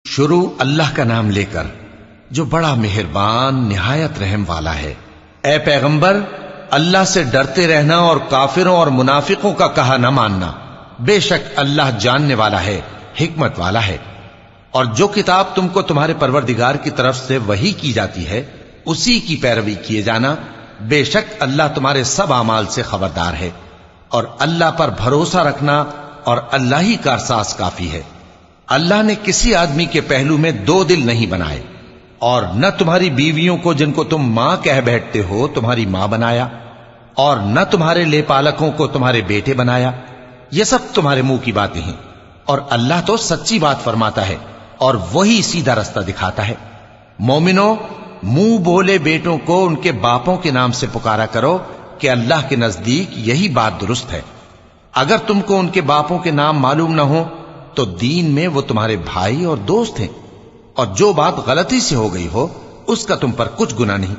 شروع اللہ کا نام لے کر جو بڑا مہربان نہایت رحم والا ہے۔ اے پیغمبر، اللہ سے ڈرتے رہنا اور کافروں اور منافقوں کا کہا نہ ماننا۔ بے شک اللہ جاننے والا ہے، حکمت والا ہے۔ اور جو کتاب تم کو تمہارے پروردگار کی طرف سے وحی کی جاتی ہے اسی کی پیروی کیے جانا۔ بے شک اللہ تمہارے سب اعمال سے خبردار ہے۔ اور اللہ پر بھروسہ رکھنا اور اللہ ہی کارساز کافی ہے۔ اللہ نے کسی آدمی کے پہلو میں دو دل نہیں بنائے، اور نہ تمہاری بیویوں کو جن کو تم ماں کہہ بیٹھتے ہو تمہاری ماں بنایا، اور نہ تمہارے لے پالکوں کو تمہارے بیٹے بنایا۔ یہ سب تمہارے منہ کی باتیں ہیں، اور اللہ تو سچی بات فرماتا ہے اور وہی سیدھا رستہ دکھاتا ہے۔ مومنو، منہ بولے بیٹوں کو ان کے باپوں کے نام سے پکارا کرو کہ اللہ کے نزدیک یہی بات درست ہے۔ اگر تم کو ان کے باپوں کے نام معلوم نہ ہو تو دین میں وہ تمہارے بھائی اور دوست ہیں، اور جو بات غلطی سے ہو گئی ہو اس کا تم پر کچھ گناہ نہیں،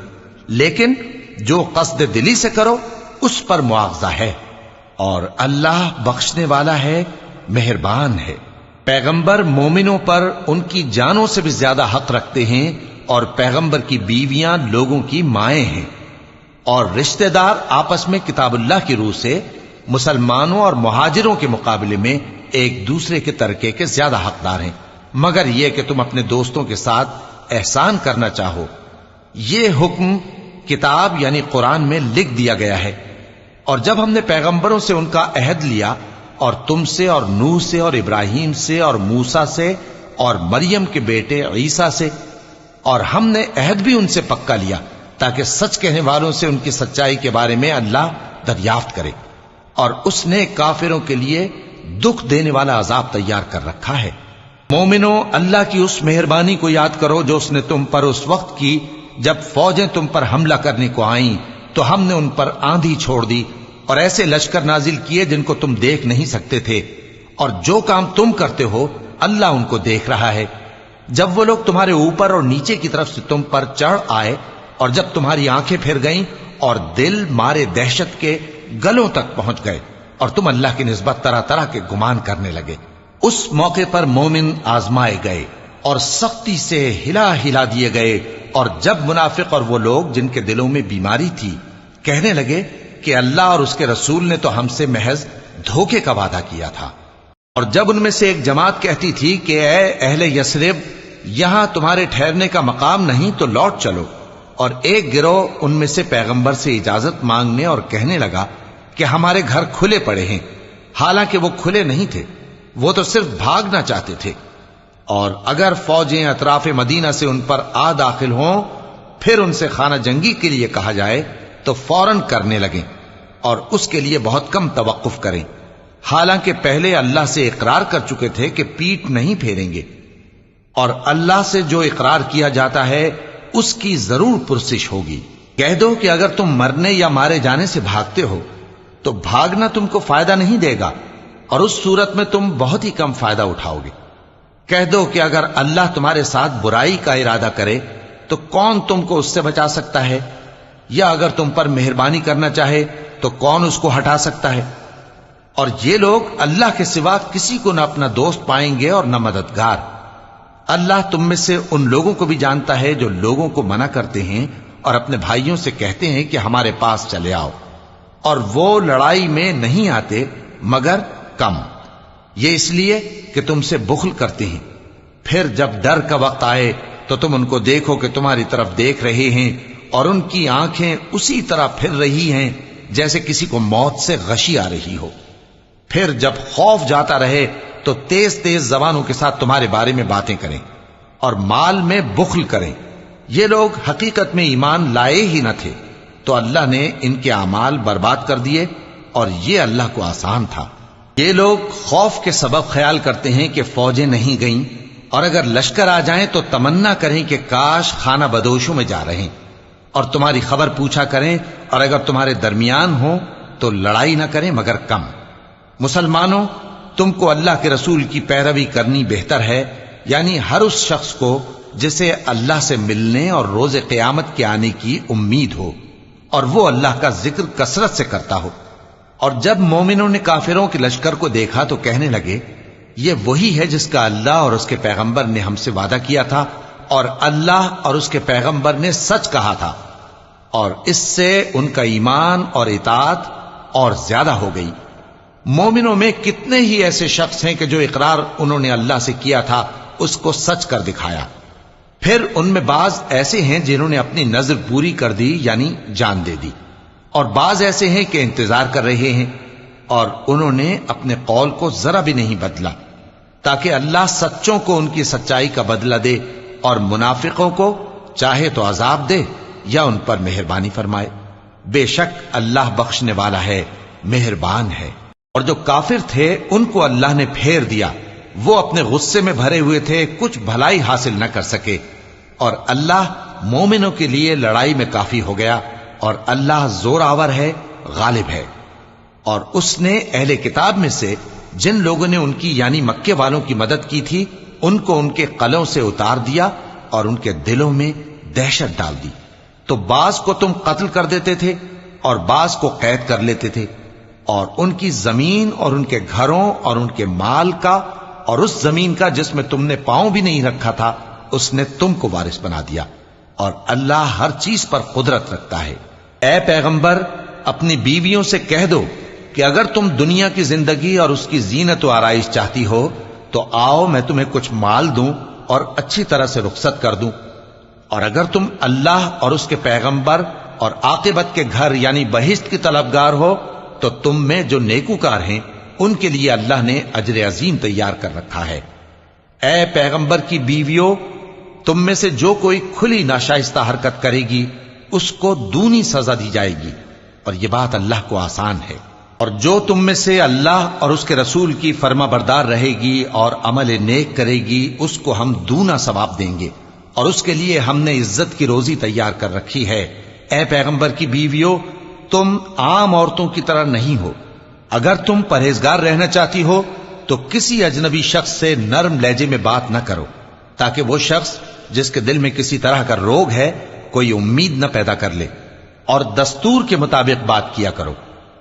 لیکن جو قصد دلی سے کرو اس پر مواخذہ ہے، اور اللہ بخشنے والا ہے، مہربان ہے۔ پیغمبر مومنوں پر ان کی جانوں سے بھی زیادہ حق رکھتے ہیں، اور پیغمبر کی بیویاں لوگوں کی مائیں ہیں، اور رشتہ دار آپس میں کتاب اللہ کی روح سے مسلمانوں اور مہاجروں کے مقابلے میں ایک دوسرے کے ترکے کے زیادہ حقدار ہیں، مگر یہ کہ تم اپنے دوستوں کے ساتھ احسان کرنا چاہو۔ یہ حکم کتاب یعنی قرآن میں لکھ دیا گیا ہے۔ اور جب ہم نے پیغمبروں سے ان کا عہد لیا، اور تم سے اور نوح سے اور ابراہیم سے اور موسیٰ سے اور مریم کے بیٹے عیسیٰ سے، اور ہم نے عہد بھی ان سے پکا لیا تاکہ سچ کہنے والوں سے ان کی سچائی کے بارے میں اللہ دریافت کرے، اور اس نے کافروں کے لیے دکھ دینے والا عذاب تیار کر رکھا ہے۔ مومنو، اللہ کی اس مہربانی کو یاد کرو جو اس نے تم پر اس وقت کی جب فوجیں تم پر حملہ کرنے کو آئیں تو ہم نے ان پر آندھی چھوڑ دی اور ایسے لشکر نازل کیے جن کو تم دیکھ نہیں سکتے تھے، اور جو کام تم کرتے ہو اللہ ان کو دیکھ رہا ہے۔ جب وہ لوگ تمہارے اوپر اور نیچے کی طرف سے تم پر چڑھ آئے، اور جب تمہاری آنکھیں پھر گئیں اور دل مارے دہشت کے گلوں تک پہنچ گئے، اور تم اللہ کی نسبت طرح طرح کے گمان کرنے لگے، اس موقع پر مومن آزمائے گئے اور سختی سے ہلا ہلا دیے گئے۔ اور جب منافق اور وہ لوگ جن کے دلوں میں بیماری تھی کہنے لگے کہ اللہ اور اس کے رسول نے تو ہم سے محض دھوکے کا وعدہ کیا تھا، اور جب ان میں سے ایک جماعت کہتی تھی کہ اے اہل یثرب، یہاں تمہارے ٹھہرنے کا مقام نہیں تو لوٹ چلو، اور ایک گروہ ان میں سے پیغمبر سے اجازت مانگنے اور کہنے لگا کہ ہمارے گھر کھلے پڑے ہیں، حالانکہ وہ کھلے نہیں تھے، وہ تو صرف بھاگنا چاہتے تھے۔ اور اگر فوجیں اطراف مدینہ سے ان پر آ داخل ہوں پھر ان سے خانہ جنگی کے لیے کہا جائے تو فوراً کرنے لگیں، اور اس کے لیے بہت کم توقف کریں، حالانکہ پہلے اللہ سے اقرار کر چکے تھے کہ پیٹ نہیں پھیریں گے، اور اللہ سے جو اقرار کیا جاتا ہے اس کی ضرور پرسش ہوگی۔ کہہ دو کہ اگر تم مرنے یا مارے جانے سے بھاگتے ہو تو بھاگنا تم کو فائدہ نہیں دے گا، اور اس صورت میں تم بہت ہی کم فائدہ اٹھاؤ گے۔ کہہ دو کہ اگر اللہ تمہارے ساتھ برائی کا ارادہ کرے تو کون تم کو اس سے بچا سکتا ہے، یا اگر تم پر مہربانی کرنا چاہے تو کون اس کو ہٹا سکتا ہے۔ اور یہ لوگ اللہ کے سوا کسی کو نہ اپنا دوست پائیں گے اور نہ مددگار۔ اللہ تم میں سے ان لوگوں کو بھی جانتا ہے جو لوگوں کو منع کرتے ہیں اور اپنے بھائیوں سے کہتے ہیں کہ ہمارے پاس چلے آؤ، اور وہ لڑائی میں نہیں آتے مگر کم، یہ اس لیے کہ تم سے بخل کرتے ہیں۔ پھر جب ڈر کا وقت آئے تو تم ان کو دیکھو کہ تمہاری طرف دیکھ رہے ہیں، اور ان کی آنکھیں اسی طرح پھر رہی ہیں جیسے کسی کو موت سے غشی آ رہی ہو۔ پھر جب خوف جاتا رہے تو تیز تیز زبانوں کے ساتھ تمہارے بارے میں باتیں کریں اور مال میں بخل کریں۔ یہ لوگ حقیقت میں ایمان لائے ہی نہ تھے، تو اللہ نے ان کے اعمال برباد کر دیے، اور یہ اللہ کو آسان تھا۔ یہ لوگ خوف کے سبب خیال کرتے ہیں کہ فوجیں نہیں گئیں، اور اگر لشکر آ جائیں تو تمنا کریں کہ کاش خانہ بدوشوں میں جا رہے، اور تمہاری خبر پوچھا کریں، اور اگر تمہارے درمیان ہوں تو لڑائی نہ کریں مگر کم۔ مسلمانوں، تم کو اللہ کے رسول کی پیروی کرنی بہتر ہے، یعنی ہر اس شخص کو جسے اللہ سے ملنے اور روز قیامت کے آنے کی امید ہو، اور وہ اللہ کا ذکر کثرت سے کرتا ہو۔ اور جب مومنوں نے کافروں کے لشکر کو دیکھا تو کہنے لگے یہ وہی ہے جس کا اللہ اور اس کے پیغمبر نے ہم سے وعدہ کیا تھا، اور اللہ اور اس کے پیغمبر نے سچ کہا تھا، اور اس سے ان کا ایمان اور اطاعت اور زیادہ ہو گئی۔ مومنوں میں کتنے ہی ایسے شخص ہیں کہ جو اقرار انہوں نے اللہ سے کیا تھا اس کو سچ کر دکھایا۔ پھر ان میں بعض ایسے ہیں جنہوں نے اپنی نظر پوری کر دی، یعنی جان دے دی، اور بعض ایسے ہیں کہ انتظار کر رہے ہیں، اور انہوں نے اپنے قول کو ذرا بھی نہیں بدلا، تاکہ اللہ سچوں کو ان کی سچائی کا بدلہ دے اور منافقوں کو چاہے تو عذاب دے یا ان پر مہربانی فرمائے۔ بے شک اللہ بخشنے والا ہے، مہربان ہے۔ اور جو کافر تھے ان کو اللہ نے پھیر دیا، وہ اپنے غصے میں بھرے ہوئے تھے، کچھ بھلائی حاصل نہ کر سکے، اور اللہ مومنوں کے لیے لڑائی میں کافی ہو گیا، اور اللہ زور آور ہے، غالب ہے۔ اور اس نے اہل کتاب میں سے جن لوگوں نے ان کی یعنی مکے والوں کی مدد کی تھی ان کو ان کے قلعوں سے اتار دیا اور ان کے دلوں میں دہشت ڈال دی، تو بعض کو تم قتل کر دیتے تھے اور بعض کو قید کر لیتے تھے، اور ان کی زمین اور ان کے گھروں اور ان کے مال کا اور اس زمین کا جس میں تم نے پاؤں بھی نہیں رکھا تھا اس نے تم کو وارث بنا دیا، اور اللہ ہر چیز پر قدرت رکھتا ہے۔ اے پیغمبر، اپنی بیویوں سے کہہ دو کہ اگر تم دنیا کی زندگی اور اس کی زینت و آرائش چاہتی ہو تو آؤ میں تمہیں کچھ مال دوں اور اچھی طرح سے رخصت کر دوں، اور اگر تم اللہ اور اس کے پیغمبر اور عاقبت کے گھر یعنی بہشت کی طلبگار ہو تو تم میں جو نیکوکار ہیں ان کے لیے اللہ نے اجر عظیم تیار کر رکھا ہے۔ اے پیغمبر کی بیویوں، تم میں سے جو کوئی کھلی ناشائستہ حرکت کرے گی اس کو دونی سزا دی جائے گی، اور یہ بات اللہ کو آسان ہے۔ اور جو تم میں سے اللہ اور اس کے رسول کی فرما بردار رہے گی اور عمل نیک کرے گی اس کو ہم دونا ثواب دیں گے، اور اس کے لیے ہم نے عزت کی روزی تیار کر رکھی ہے۔ اے پیغمبر کی بیویوں، تم عام عورتوں کی طرح نہیں ہو۔ اگر تم پرہیزگار رہنا چاہتی ہو تو کسی اجنبی شخص سے نرم لہجے میں بات نہ کرو، تاکہ وہ شخص جس کے دل میں کسی طرح کا روگ ہے کوئی امید نہ پیدا کر لے، اور دستور کے مطابق بات کیا کرو،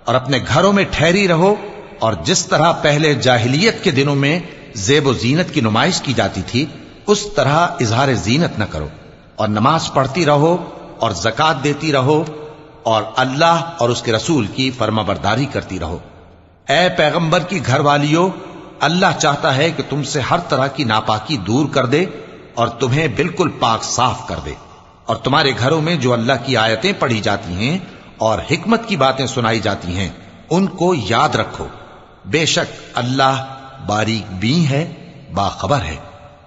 اور اپنے گھروں میں ٹھہری رہو، اور جس طرح پہلے جاہلیت کے دنوں میں زیب و زینت کی نمائش کی جاتی تھی اس طرح اظہار زینت نہ کرو، اور نماز پڑھتی رہو اور زکوٰۃ دیتی رہو، اور اللہ اور اس کے رسول کی فرما برداری کرتی رہو۔ اے پیغمبر کی گھر والیوں، اللہ چاہتا ہے کہ تم سے ہر طرح کی ناپاکی دور کر دے اور تمہیں بالکل پاک صاف کر دے، اور تمہارے گھروں میں جو اللہ کی آیتیں پڑھی جاتی ہیں اور حکمت کی باتیں سنائی جاتی ہیں ان کو یاد رکھو، بے شک اللہ باریک بین ہے، باخبر ہے۔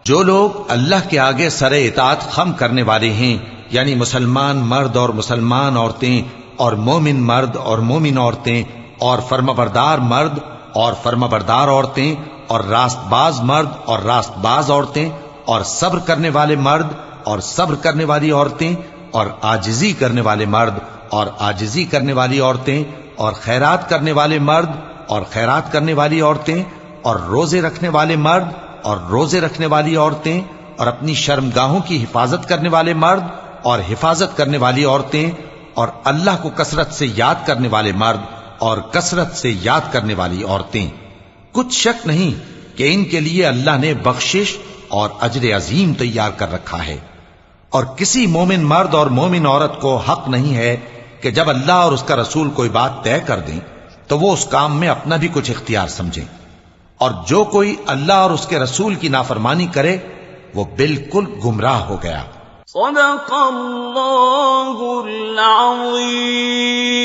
جو لوگ اللہ کے آگے سر اطاعت خم کرنے والے ہیں، یعنی مسلمان مرد اور مسلمان عورتیں اور مومن مرد اور مومن عورتیں اور فرمانبردار مرد اور فرمانبردار عورتیں اور راست باز مرد اور راست باز عورتیں اور صبر کرنے والے مرد اور صبر کرنے والی عورتیں اور عاجزی کرنے والے مرد اور عاجزی کرنے والی عورتیں اور خیرات کرنے والے مرد اور خیرات کرنے والی عورتیں اور روزے رکھنے والے مرد اور روزے رکھنے والی عورتیں اور اپنی شرمگاہوں کی حفاظت کرنے والے مرد اور حفاظت کرنے والی عورتیں اور اللہ کو کثرت سے یاد کرنے والے مرد اور کثرت سے یاد کرنے والی عورتیں۔ کچھ شک نہیں کہ ان کے لیے اللہ نے بخشش اور اجر عظیم تیار کر رکھا ہے۔ اور کسی مومن مرد اور مومن عورت کو حق نہیں ہے کہ جب اللہ اور اس کا رسول کوئی بات طے کر دیں تو وہ اس کام میں اپنا بھی کچھ اختیار سمجھیں، اور جو کوئی اللہ اور اس کے رسول کی نافرمانی کرے وہ بالکل گمراہ ہو گیا۔ صدق اللہ العظیم۔